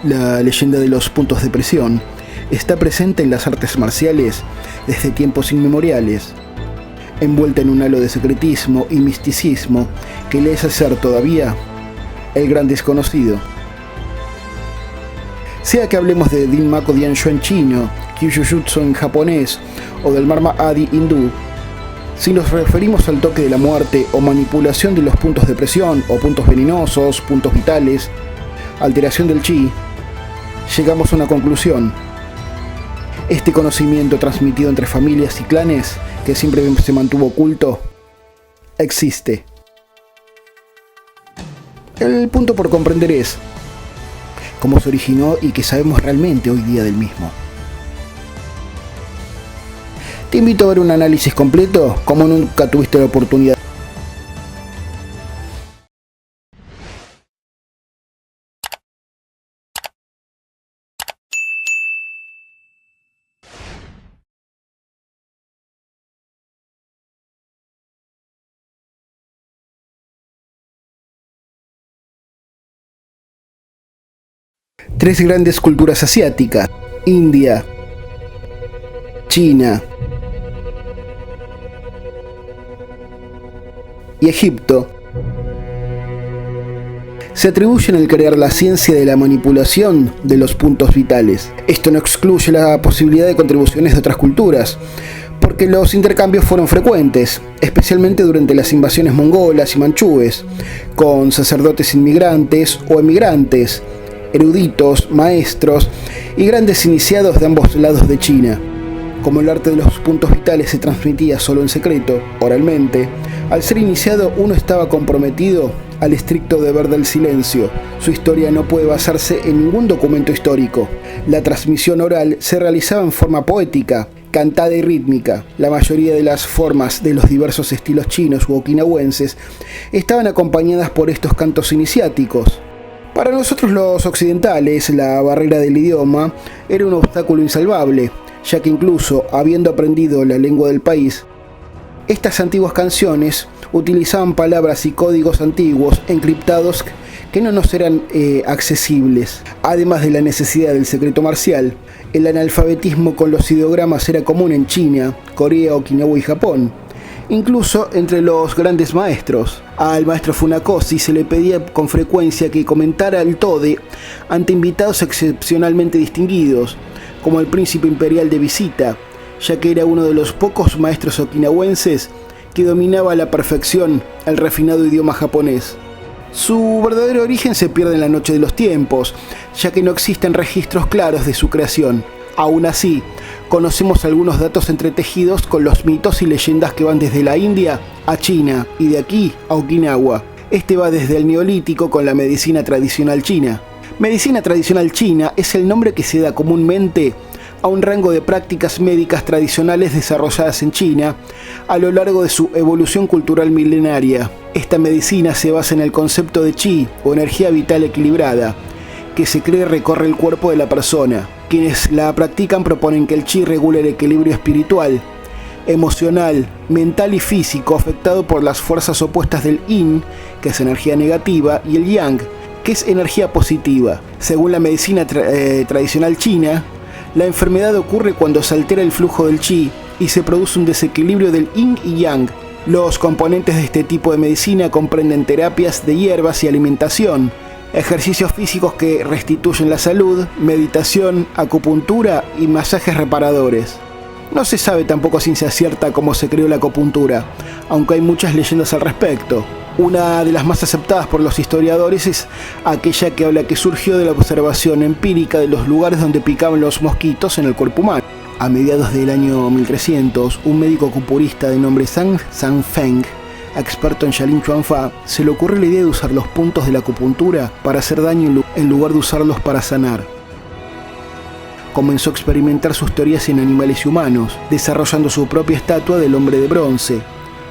La leyenda de los puntos de presión está presente en las artes marciales desde tiempos inmemoriales, envuelta en un halo de secretismo y misticismo que le hace ser todavía el gran desconocido. Sea que hablemos de Dinmaku Dianshu en chino, Kyujutsu en japonés o del Marma Adi hindú, si nos referimos al toque de la muerte o manipulación de los puntos de presión o puntos venenosos, puntos vitales, alteración del chi, llegamos a una conclusión. Este conocimiento transmitido entre familias y clanes, que siempre se mantuvo oculto, existe. El punto por comprender es cómo se originó y qué sabemos realmente hoy día del mismo. Te invito a ver un análisis completo como nunca tuviste la oportunidad. Tres grandes culturas asiáticas: India, China y Egipto, se atribuyen al crear la ciencia de la manipulación de los puntos vitales. Esto no excluye la posibilidad de contribuciones de otras culturas, porque los intercambios fueron frecuentes, especialmente durante las invasiones mongolas y manchúes, con sacerdotes inmigrantes o emigrantes, eruditos, maestros y grandes iniciados de ambos lados de China. Como el arte de los puntos vitales se transmitía solo en secreto, oralmente, al ser iniciado uno estaba comprometido al estricto deber del silencio. Su historia no puede basarse en ningún documento histórico. La transmisión oral se realizaba en forma poética, cantada y rítmica. La mayoría de las formas de los diversos estilos chinos u okinawenses estaban acompañadas por estos cantos iniciáticos. Para nosotros los occidentales, la barrera del idioma era un obstáculo insalvable, ya que incluso habiendo aprendido la lengua del país, estas antiguas canciones utilizaban palabras y códigos antiguos encriptados que no nos eran accesibles. Además de la necesidad del secreto marcial, el analfabetismo con los ideogramas era común en China, Corea, Okinawa y Japón, incluso entre los grandes maestros. Al maestro Funakoshi se le pedía con frecuencia que comentara el Tode ante invitados excepcionalmente distinguidos, como el príncipe imperial de visita, ya que era uno de los pocos maestros okinawenses que dominaba a la perfección el refinado idioma japonés. Su verdadero origen se pierde en la noche de los tiempos, ya que no existen registros claros de su creación. Aún así, conocemos algunos datos entretejidos con los mitos y leyendas que van desde la India a China y de aquí a Okinawa. Este va desde el Neolítico con la medicina tradicional china. Medicina tradicional china es el nombre que se da comúnmente a un rango de prácticas médicas tradicionales desarrolladas en China a lo largo de su evolución cultural milenaria. Esta medicina se basa en el concepto de chi o energía vital equilibrada, que se cree recorre el cuerpo de la persona. Quienes la practican proponen que el chi regula el equilibrio espiritual, emocional, mental y físico afectado por las fuerzas opuestas del yin, que es energía negativa, y el yang, que es energía positiva. Según la medicina tradicional china, la enfermedad ocurre cuando se altera el flujo del chi y se produce un desequilibrio del yin y yang. Los componentes de este tipo de medicina comprenden terapias de hierbas y alimentación, ejercicios físicos que restituyen la salud, meditación, acupuntura y masajes reparadores. No se sabe tampoco a ciencia cierta cómo se creó la acupuntura, aunque hay muchas leyendas al respecto. Una de las más aceptadas por los historiadores es aquella que habla que surgió de la observación empírica de los lugares donde picaban los mosquitos en el cuerpo humano. A mediados del año 1300, un médico acupunturista de nombre Zhang Sanfeng, experto en Shaolin Chuanfa, se le ocurrió la idea de usar los puntos de la acupuntura para hacer daño en lugar de usarlos para sanar. Comenzó a experimentar sus teorías en animales y humanos, desarrollando su propia estatua del hombre de bronce.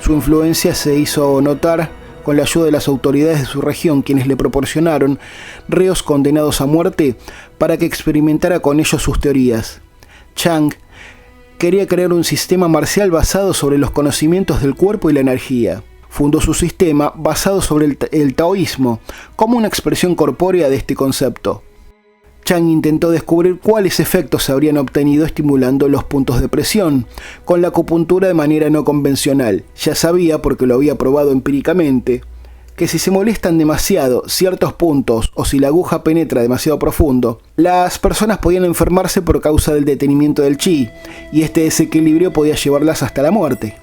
Su influencia se hizo notar con la ayuda de las autoridades de su región, quienes le proporcionaron reos condenados a muerte para que experimentara con ellos sus teorías. Chang quería crear un sistema marcial basado sobre los conocimientos del cuerpo y la energía. Fundó su sistema basado sobre el taoísmo, como una expresión corpórea de este concepto. Chang intentó descubrir cuáles efectos se habrían obtenido estimulando los puntos de presión con la acupuntura de manera no convencional. Ya sabía, porque lo había probado empíricamente, que si se molestan demasiado ciertos puntos o si la aguja penetra demasiado profundo, las personas podían enfermarse por causa del detenimiento del chi, y este desequilibrio podía llevarlas hasta la muerte.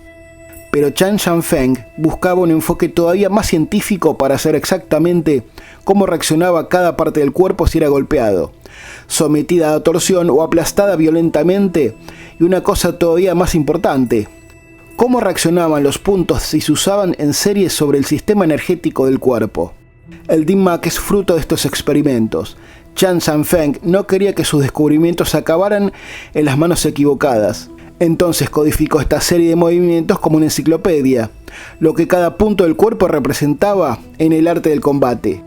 Pero Chan Shanfeng buscaba un enfoque todavía más científico para saber exactamente cómo reaccionaba cada parte del cuerpo si era golpeado, sometida a torsión o aplastada violentamente, y una cosa todavía más importante: cómo reaccionaban los puntos si se usaban en serie sobre el sistema energético del cuerpo. El DIMAC es fruto de estos experimentos. Chan Shanfeng no quería que sus descubrimientos acabaran en las manos equivocadas. Entonces codificó esta serie de movimientos como una enciclopedia, lo que cada punto del cuerpo representaba en el arte del combate.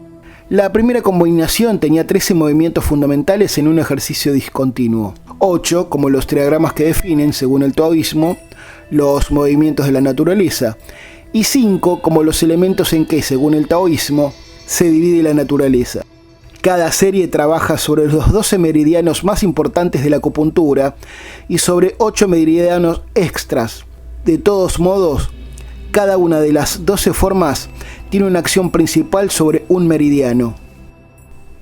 La primera combinación tenía 13 movimientos fundamentales en un ejercicio discontinuo. 8, como los triagramas que definen, según el taoísmo, los movimientos de la naturaleza. Y 5, como los elementos en que, según el taoísmo, se divide la naturaleza. Cada serie trabaja sobre los 12 meridianos más importantes de la acupuntura y sobre 8 meridianos extras. De todos modos, cada una de las 12 formas tiene una acción principal sobre un meridiano.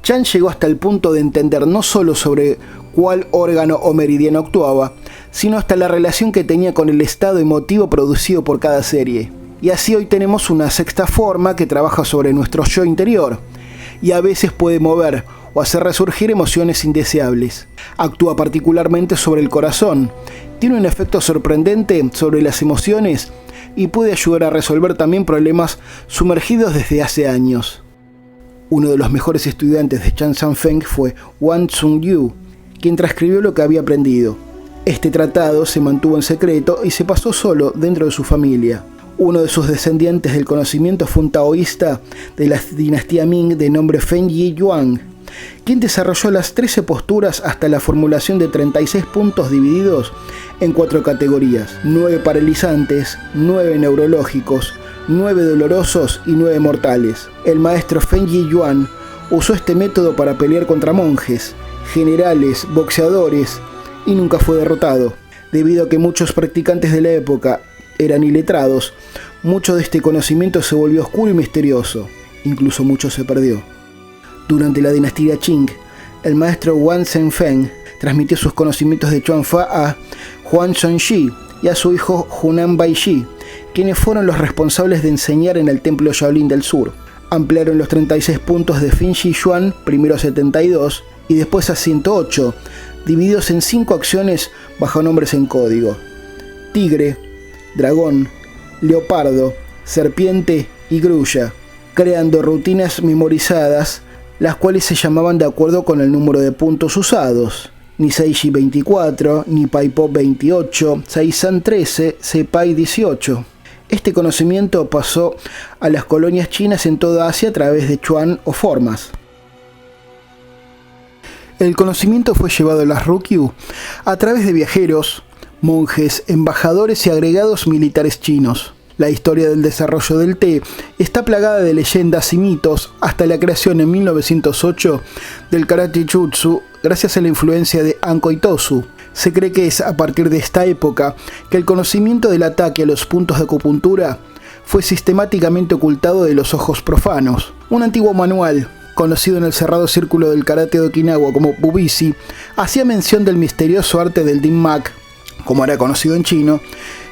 Chan llegó hasta el punto de entender no solo sobre cuál órgano o meridiano actuaba, sino hasta la relación que tenía con el estado emotivo producido por cada serie. Y así hoy tenemos una sexta forma que trabaja sobre nuestro yo interior, y a veces puede mover o hacer resurgir emociones indeseables. Actúa particularmente sobre el corazón, tiene un efecto sorprendente sobre las emociones y puede ayudar a resolver también problemas sumergidos desde hace años. Uno de los mejores estudiantes de Chan Shanfeng fue Wang Chunyu, quien transcribió lo que había aprendido. Este tratado se mantuvo en secreto y se pasó solo dentro de su familia. Uno de sus descendientes del conocimiento fue un taoísta de la dinastía Ming de nombre Feng Yiyuan, quien desarrolló las 13 posturas hasta la formulación de 36 puntos divididos en 4 categorías: 9 paralizantes, 9 neurológicos, 9 dolorosos y 9 mortales. El maestro Feng Yiyuan usó este método para pelear contra monjes, generales, boxeadores, y nunca fue derrotado. Debido a que muchos practicantes de la época eran iletrados, mucho de este conocimiento se volvió oscuro y misterioso, incluso mucho se perdió. Durante la dinastía Qing, el maestro Wang Zhenfeng transmitió sus conocimientos de Chuanfa a Huang Zhongxi y a su hijo Hunan Baishi, quienes fueron los responsables de enseñar en el templo Shaolin del sur. Ampliaron los 36 puntos de Fin Shi Xuan, primero a 72 y después a 108, divididos en 5 acciones bajo nombres en código: tigre, dragón, leopardo, serpiente y grulla, creando rutinas memorizadas, las cuales se llamaban de acuerdo con el número de puntos usados: Niseishi 24, Nipaipo 28, Seisan 13, Sepai 18. Este conocimiento pasó a las colonias chinas en toda Asia a través de chuan o formas. El conocimiento fue llevado a las Ryukyu a través de viajeros, monjes, embajadores y agregados militares chinos. La historia del desarrollo del té está plagada de leyendas y mitos hasta la creación en 1908 del karate jutsu gracias a la influencia de Anko Itosu. Se cree que es a partir de esta época que el conocimiento del ataque a los puntos de acupuntura fue sistemáticamente ocultado de los ojos profanos. Un antiguo manual, conocido en el cerrado círculo del karate de Okinawa como Bubishi, hacía mención del misterioso arte del DIMAC, como era conocido en chino,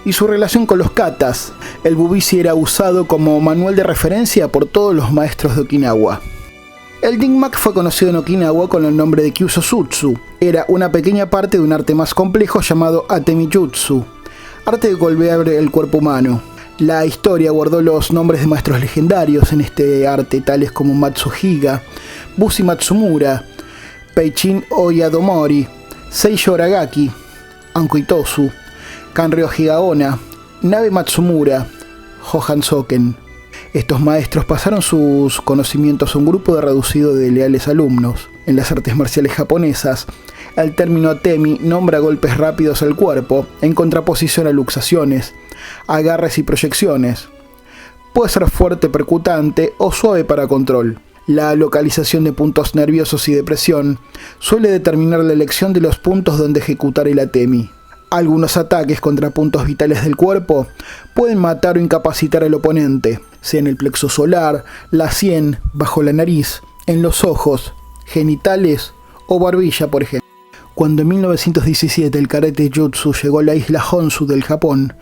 y su relación con los katas. El Bubishi era usado como manual de referencia por todos los maestros de Okinawa. El DIMAC fue conocido en Okinawa con el nombre de Kyusosutsu. Era una pequeña parte de un arte más complejo llamado Atemijutsu, arte de golpear el cuerpo humano. La historia guardó los nombres de maestros legendarios en este arte, tales como Matsuhiga, Bushi Matsumura, Peichin Oyadomori, Seijo Aragaki, Anko Itosu, Kanryo Higaonna, Nabe Matsumura, Johan Soken. Estos maestros pasaron sus conocimientos a un grupo reducido de leales alumnos. En las artes marciales japonesas, el término atemi nombra golpes rápidos al cuerpo, en contraposición a luxaciones, agarres y proyecciones. Puede ser fuerte, percutante o suave para control. La localización de puntos nerviosos y de presión suele determinar la elección de los puntos donde ejecutar el atemi. Algunos ataques contra puntos vitales del cuerpo pueden matar o incapacitar al oponente, sea en el plexo solar, la sien, bajo la nariz, en los ojos, genitales o barbilla, por ejemplo. Cuando en 1917 el karate jutsu llegó a la isla Honshu del Japón,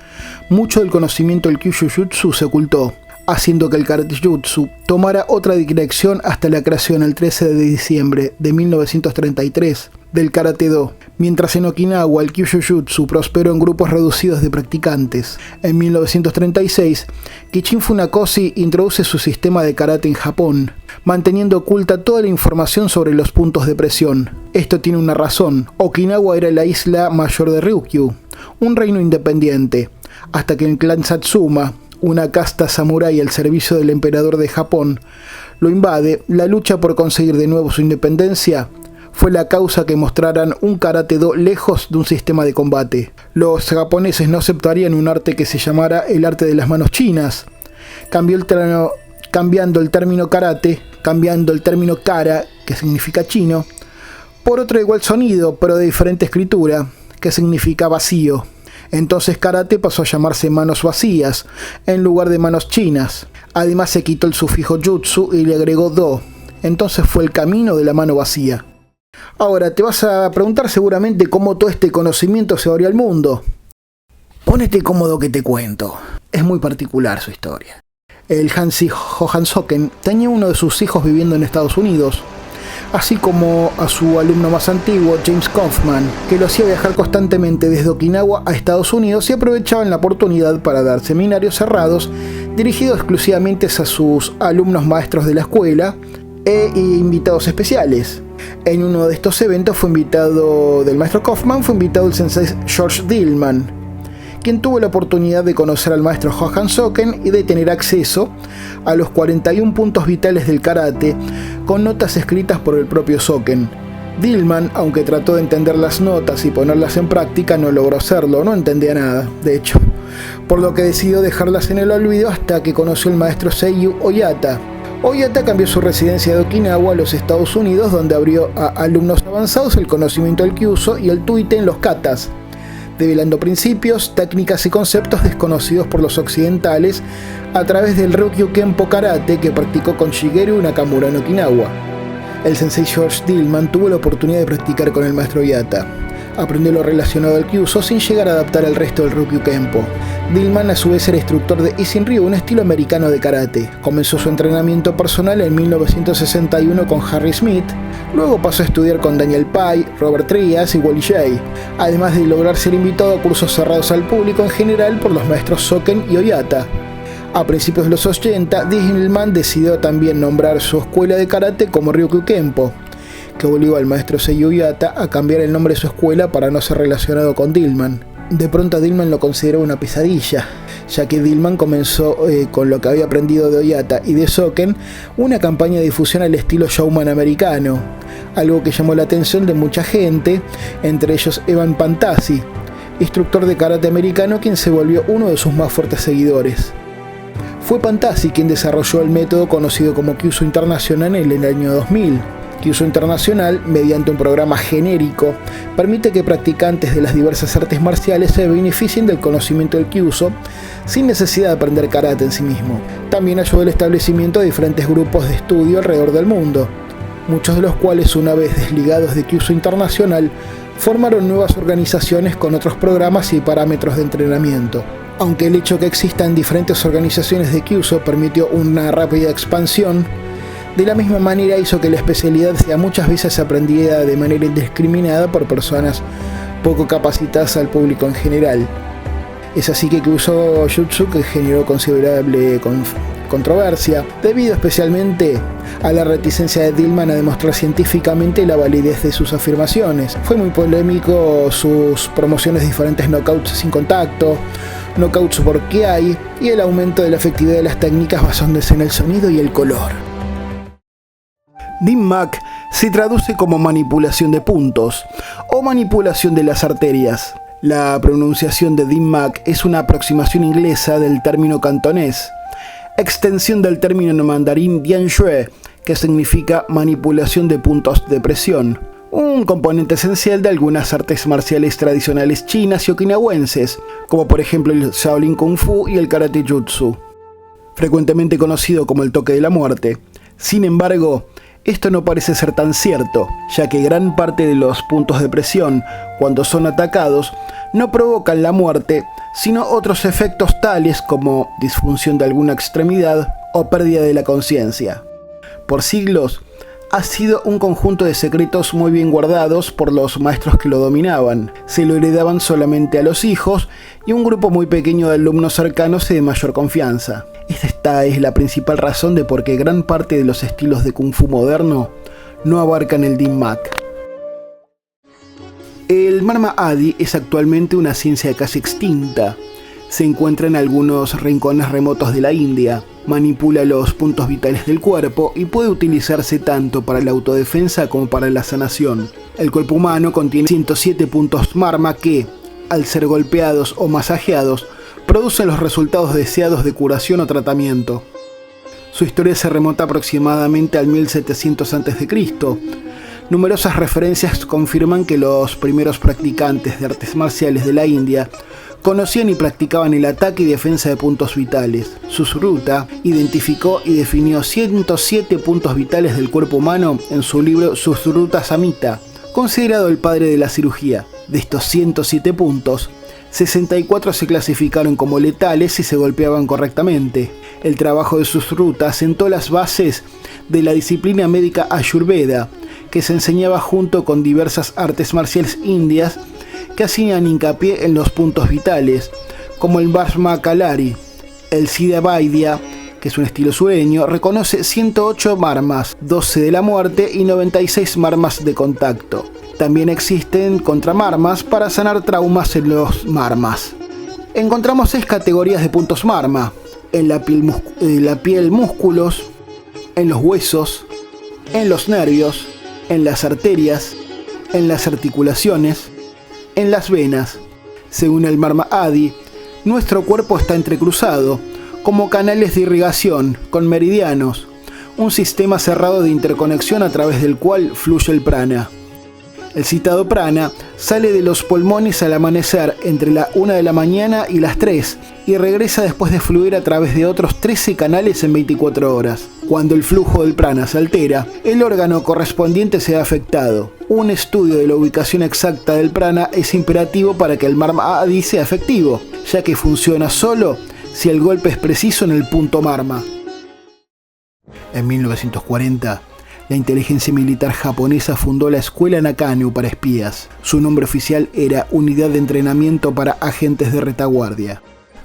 mucho del conocimiento del Kyushu Jutsu se ocultó, haciendo que el karate jutsu tomara otra dirección hasta la creación el 13 de diciembre de 1933 del Karate Do. Mientras en Okinawa el Kyushu Jutsu prosperó en grupos reducidos de practicantes. En 1936, Kichin Funakoshi introduce su sistema de karate en Japón, manteniendo oculta toda la información sobre los puntos de presión. Esto tiene una razón. Okinawa era la isla mayor de Ryukyu, un reino independiente, hasta que el clan Satsuma, una casta samurái al servicio del emperador de Japón, lo invade. La lucha por conseguir de nuevo su independencia fue la causa que mostraran un karate do lejos de un sistema de combate. Los japoneses no aceptarían un arte que se llamara el arte de las manos chinas, cambiando el término karate, cambiando el término kara, que significa chino, por otro igual sonido, pero de diferente escritura, que significa vacío. Entonces karate pasó a llamarse manos vacías, en lugar de manos chinas. Además se quitó el sufijo jutsu y le agregó do. Entonces fue el camino de la mano vacía. Ahora te vas a preguntar seguramente cómo todo este conocimiento se abrió al mundo. Pónete cómodo que te cuento. Es muy particular su historia. El Hanshi Johan Soken tenía uno de sus hijos viviendo en Estados Unidos, así como a su alumno más antiguo, James Kaufman, que lo hacía viajar constantemente desde Okinawa a Estados Unidos y aprovechaban la oportunidad para dar seminarios cerrados dirigidos exclusivamente a sus alumnos maestros de la escuela e invitados especiales. En uno de estos eventos del maestro Kaufman fue invitado el sensei George Dillman, quien tuvo la oportunidad de conocer al maestro Johan Soken y de tener acceso a los 41 puntos vitales del karate con notas escritas por el propio Soken. Dillman, aunque trató de entender las notas y ponerlas en práctica, no logró hacerlo, no entendía nada, de hecho, por lo que decidió dejarlas en el olvido hasta que conoció al maestro Seiyu Oyata. Oyata cambió su residencia de Okinawa a los Estados Unidos, donde abrió a alumnos avanzados el conocimiento del Kyuso y el Tuite en los katas, develando principios, técnicas y conceptos desconocidos por los occidentales a través del Ryukyu Kenpo Karate que practicó con Shigeru Nakamura en Okinawa. El sensei George Dillman tuvo la oportunidad de practicar con el maestro Oyata. Aprendió lo relacionado al Kyuso sin llegar a adaptar al resto del Ryukyu Kenpo. Dillman a su vez era instructor de Isshin Ryu, un estilo americano de karate. Comenzó su entrenamiento personal en 1961 con Harry Smith, luego pasó a estudiar con Daniel Pai, Robert Trias y Wally Jay, además de lograr ser invitado a cursos cerrados al público en general por los maestros Soken y Oyata. A principios de los 80, Dillman decidió también nombrar su escuela de karate como Ryukyu Kenpo, que obligó al maestro Seiyu Oyata a cambiar el nombre de su escuela para no ser relacionado con Dillman. De pronto a Dillman lo consideró una pesadilla, ya que Dillman comenzó con lo que había aprendido de Oyata y de Soken una campaña de difusión al estilo showman americano, algo que llamó la atención de mucha gente, entre ellos Evan Pantasi, instructor de karate americano, quien se volvió uno de sus más fuertes seguidores. Fue Pantasi quien desarrolló el método conocido como Kyuso Internacional en el año 2000. Kyuso Internacional, mediante un programa genérico, permite que practicantes de las diversas artes marciales se beneficien del conocimiento del Kyuso sin necesidad de aprender karate en sí mismo. También ayudó al establecimiento de diferentes grupos de estudio alrededor del mundo, muchos de los cuales, una vez desligados de Kyuso Internacional, formaron nuevas organizaciones con otros programas y parámetros de entrenamiento. Aunque el hecho que existan diferentes organizaciones de Kyuso permitió una rápida expansión, de la misma manera hizo que la especialidad sea muchas veces aprendida de manera indiscriminada por personas poco capacitadas al público en general. Es así que Kyuso Jutsu que generó considerable controversia, debido especialmente a la reticencia de Dillman a demostrar científicamente la validez de sus afirmaciones. Fue muy polémico sus promociones de diferentes knockouts sin contacto, knockouts por Kiai y el aumento de la efectividad de las técnicas basándose en el sonido y el color. Dim-mak se traduce como manipulación de puntos o manipulación de las arterias. La pronunciación de Dim-mak es una aproximación inglesa del término cantonés, extensión del término mandarín Dian Xue, que significa manipulación de puntos de presión, un componente esencial de algunas artes marciales tradicionales chinas y okinawenses, como por ejemplo el Shaolin Kung Fu y el Karate Jutsu, frecuentemente conocido como el toque de la muerte. Sin embargo, esto no parece ser tan cierto, ya que gran parte de los puntos de presión, cuando son atacados, no provocan la muerte, sino otros efectos tales como disfunción de alguna extremidad o pérdida de la conciencia. Por siglos, ha sido un conjunto de secretos muy bien guardados por los maestros que lo dominaban. Se lo heredaban solamente a los hijos y un grupo muy pequeño de alumnos cercanos y de mayor confianza. Esta es la principal razón de por qué gran parte de los estilos de Kung Fu moderno no abarcan el Dim Mak. El Marma Adi es actualmente una ciencia casi extinta. Se encuentra en algunos rincones remotos de la India, manipula los puntos vitales del cuerpo y puede utilizarse tanto para la autodefensa como para la sanación. El cuerpo humano contiene 107 puntos Marma que, al ser golpeados o masajeados, producen los resultados deseados de curación o tratamiento. Su historia se remonta aproximadamente al 1700 a.C. Numerosas referencias confirman que los primeros practicantes de artes marciales de la India conocían y practicaban el ataque y defensa de puntos vitales. Susruta identificó y definió 107 puntos vitales del cuerpo humano en su libro Susruta Samhita, considerado el padre de la cirugía. De estos 107 puntos, 64 se clasificaron como letales si se golpeaban correctamente. El trabajo de Susruta sentó las bases de la disciplina médica Ayurveda, que se enseñaba junto con diversas artes marciales indias que hacían hincapié en los puntos vitales, como el Bhasma Kalari. El Siddha Vaidya, que es un estilo sureño, reconoce 108 marmas, 12 de la muerte y 96 marmas de contacto. También existen contramarmas para sanar traumas en los marmas. Encontramos 6 categorías de puntos marma: en la piel, músculos, en los huesos, en los nervios, en las arterias, en las articulaciones, en las venas. Según el Marma Adi, nuestro cuerpo está entrecruzado, como canales de irrigación, con meridianos, un sistema cerrado de interconexión a través del cual fluye el prana. El citado prana sale de los pulmones al amanecer entre la 1 de la mañana y las 3 y regresa después de fluir a través de otros 13 canales en 24 horas. Cuando el flujo del prana se altera, el órgano correspondiente se ha afectado. Un estudio de la ubicación exacta del prana es imperativo para que el Marma Adi sea efectivo, ya que funciona solo si el golpe es preciso en el punto Marma. En 1940, la inteligencia militar japonesa fundó la Escuela Nakano para espías. Su nombre oficial era Unidad de Entrenamiento para Agentes de Retaguardia.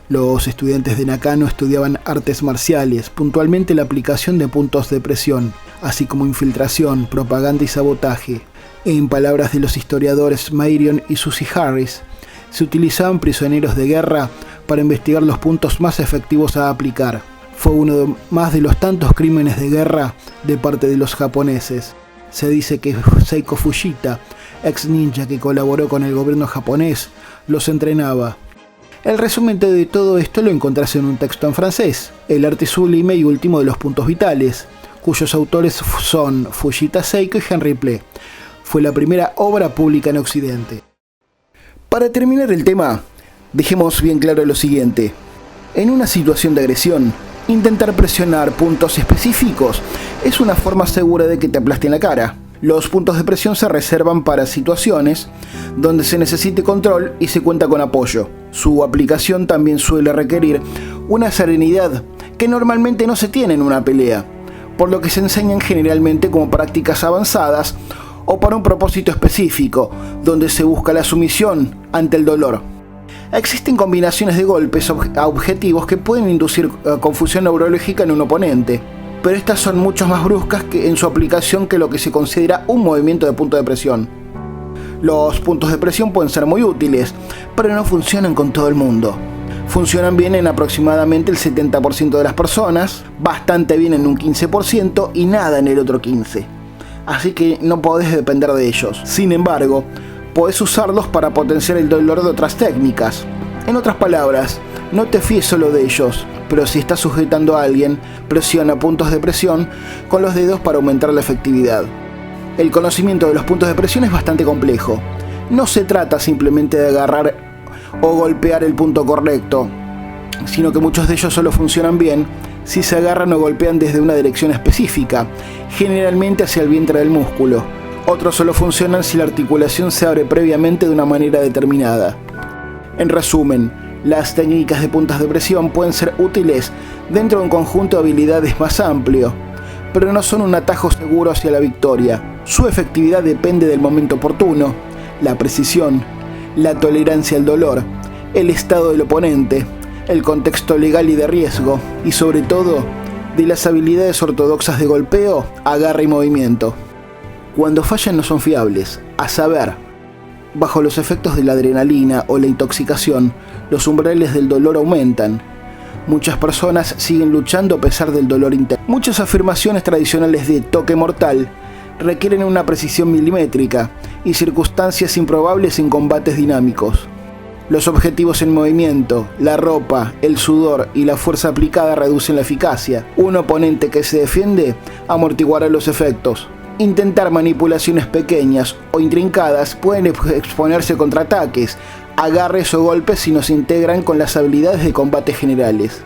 Los estudiantes de Nakano estudiaban artes marciales, puntualmente la aplicación de puntos de presión, así como infiltración, propaganda y sabotaje. En palabras de los historiadores Marion y Susie Harris, se utilizaban prisioneros de guerra para investigar los puntos más efectivos a aplicar. Fue uno más de los tantos crímenes de guerra de parte de los japoneses. Se dice que Seiko Fujita, ex ninja que colaboró con el gobierno japonés, los entrenaba. El resumen de todo esto lo encontrás en un texto en francés, El arte sublime y último de los puntos vitales, cuyos autores son Fujita Seiko y Henry Ple. Fue la primera obra pública en Occidente. Para terminar el tema, dejemos bien claro lo siguiente. En una situación de agresión, intentar presionar puntos específicos es una forma segura de que te aplasten la cara. Los puntos de presión se reservan para situaciones donde se necesite control y se cuenta con apoyo. Su aplicación también suele requerir una serenidad que normalmente no se tiene en una pelea, por lo que se enseñan generalmente como prácticas avanzadas o para un propósito específico, donde se busca la sumisión ante el dolor. Existen combinaciones de golpes a objetivos que pueden inducir confusión neurológica en un oponente, pero estas son mucho más bruscas en su aplicación que lo que se considera un movimiento de punto de presión. Los puntos de presión pueden ser muy útiles, pero no funcionan con todo el mundo. Funcionan bien en aproximadamente el 70% de las personas, bastante bien en un 15% y nada en el otro 15%. Así que no podés depender de ellos. Sin embargo, podés usarlos para potenciar el dolor de otras técnicas. En otras palabras, No te fíes solo de ellos, pero si estás sujetando a alguien, presiona puntos de presión con los dedos para aumentar la efectividad. El conocimiento de los puntos de presión es bastante complejo. No se trata simplemente de agarrar o golpear el punto correcto, sino que muchos de ellos solo funcionan bien si se agarran o golpean desde una dirección específica, generalmente hacia el vientre del músculo. Otros solo funcionan si la articulación se abre previamente de una manera determinada. En resumen, las técnicas de puntas de presión pueden ser útiles dentro de un conjunto de habilidades más amplio, pero no son un atajo seguro hacia la victoria. Su efectividad depende del momento oportuno, la precisión, la tolerancia al dolor, el estado del oponente, el contexto legal y de riesgo, y sobre todo, de las habilidades ortodoxas de golpeo, agarre y movimiento. Cuando fallan no son fiables, a saber, bajo los efectos de la adrenalina o la intoxicación, los umbrales del dolor aumentan. Muchas personas siguen luchando a pesar del dolor interno. Muchas afirmaciones tradicionales de toque mortal requieren una precisión milimétrica y circunstancias improbables en combates dinámicos. Los objetivos en movimiento, la ropa, el sudor y la fuerza aplicada reducen la eficacia. Un oponente que se defiende amortiguará los efectos. Intentar manipulaciones pequeñas o intrincadas pueden exponerse contra ataques, agarres o golpes si no se integran con las habilidades de combate generales.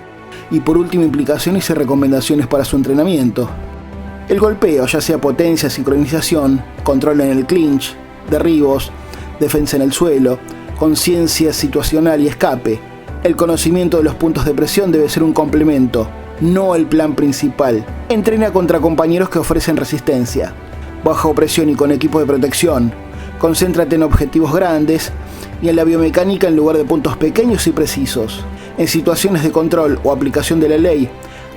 Y por último, implicaciones y recomendaciones para su entrenamiento. El golpeo, ya sea potencia, sincronización, control en el clinch, derribos, defensa en el suelo, conciencia situacional y escape. El conocimiento de los puntos de presión debe ser un complemento, no el plan principal. Entrena contra compañeros que ofrecen resistencia. Bajo presión y con equipo de protección. Concéntrate en objetivos grandes y en la biomecánica en lugar de puntos pequeños y precisos. En situaciones de control o aplicación de la ley,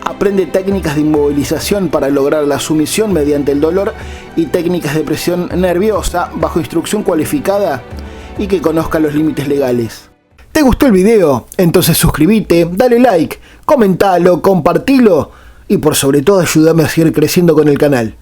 aprende técnicas de inmovilización para lograr la sumisión mediante el dolor y técnicas de presión nerviosa bajo instrucción cualificada y que conozca los límites legales. ¿Te gustó el video? Entonces suscríbete, dale like, comentalo, compartilo y por sobre todo ayúdame a seguir creciendo con el canal.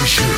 Finish him.